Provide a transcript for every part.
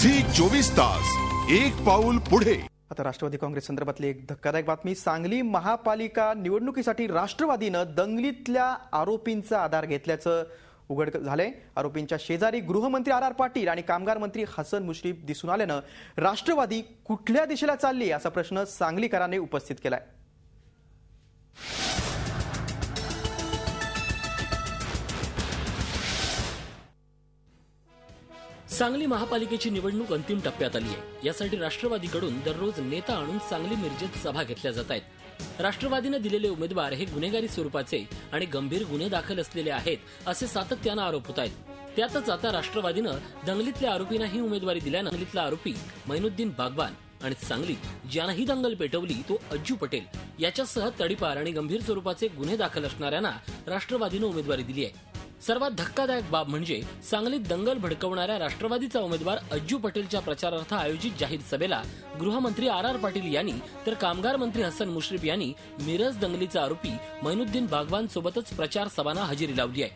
Zee 24 तास एक पाऊल पुढे। आता राष्ट्रवादी काँग्रेस संदर्भातली एक धक्कादायक बातमी। सांगली महापालिका निवडणुकीसाठी राष्ट्रवादीनं दंगलीतल्या आरोपींचा आधार घेतल्याचं उघड झालंय। आरोपींच्या शेजारी गृहमंत्री आर पाटील आणि कामगार मंत्री हसन मुश्रीफ दिसून आल्यानं राष्ट्रवादी कुठल्या दिशेला चालली असा प्रश्न सांगलीकरांनी उपस्थित केलाय। सांगली महापालिकेची निवडणूक अंतिम टप्प्यात आली आहे। यासाठी राष्ट्रवादीकडून दररोज नेता आणून सांगली मिरजेत सभा घेतल्या जात आहेत। राष्ट्रवादीने दिलेले उमेदवार हे गुन्हेगारी स्वरूपाचे आणि गंभीर गुन्हे दाखल असलेले आहेत असे सातत्यानं आरोप होत आहेत। त्यातच आता राष्ट्रवादीनं दंगलीतल्या आरोपींनाही उमेदवारी दिल्यानं दंगलीतला आरोपी मैनुद्दीन बागवान आणि सांगलीत ज्यानंही दंगल पेटवली तो अज्जू पटेल याच्यासह तडीपार आणि गंभीर स्वरूपाचे गुन्हे दाखल असणाऱ्यांना राष्ट्रवादीनं उमेदवारी दिली आहे। सर्वात धक्कादायक बाब म्हणजे सांगलीत दंगल भडकवणाऱ्या राष्ट्रवादीचा उमेदवार अज्जू पटेलच्या प्रचारार्थ आयोजित जाहीर सभेला गृहमंत्री आर पाटील यांनी तर कामगार मंत्री हसन मुश्रीफ यांनी मिरज दंगलीचा आरोपी मैनुद्दीन बागवान सोबतच प्रचार सभांना हजेरी लावली आहे।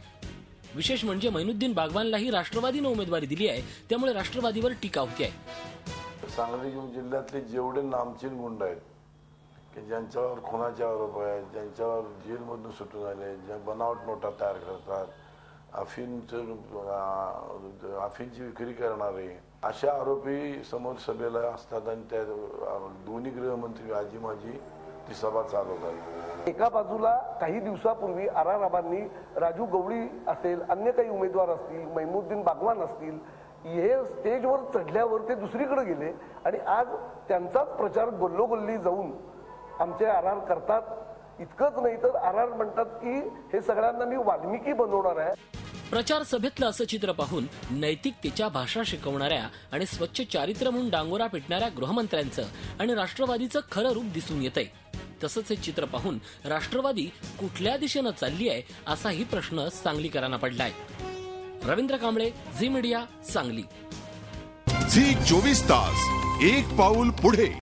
विशेष म्हणजे मैनुद्दीन बागवानलाही राष्ट्रवादीनं उमेदवारी दिली आहे, त्यामुळे राष्ट्रवादीवर टीका होती आहे। सांगली जिल्ह्यातले जेवढे नामचीन गुंड आहेत की ज्यांच्यावर खुनाचे आरोप आहेत, ज्यांच्यावर जेलमधून सुटून आले, ज्या बनावट नोटा तयार करतात, अफीणची विक्री करणारे अशा आरोपी समोर सभेला असतात आणि त्या दोन्ही गृहमंत्री आजी माझी ती सभा चालवतात। एका बाजूला काही दिवसापूर्वी आराराबांनी राजू गवळी असेल, अन्य काही उमेदवार असतील, मैमुद्दीन बागवान असतील, हे स्टेजवर चढल्यावर ते दुसरीकडे गेले आणि आज त्यांचाच प्रचार गल्लोगल्ली जाऊन आमचे आर करतात। इतकंच नाही तर आर म्हणतात की हे सगळ्यांना मी वाल्मिकी बनवणार आहे। प्रचार सभेतलं असं चित्र पाहून नैतिकतेच्या भाषा शिकवणाऱ्या आणि स्वच्छ चारित्र्य म्हणून डांगोरा पिटणाऱ्या गृहमंत्र्यांचं आणि राष्ट्रवादीचं खरं रूप दिसून येतंय। तसंच हे चित्र पाहून राष्ट्रवादी कुठल्या दिशेनं चालली आहे असाही प्रश्न सांगलीकरांना पडलाय। रवींद्र कांबळे, झी मीडिया, सांगली। झी 24 तास एक पाऊल पुढे।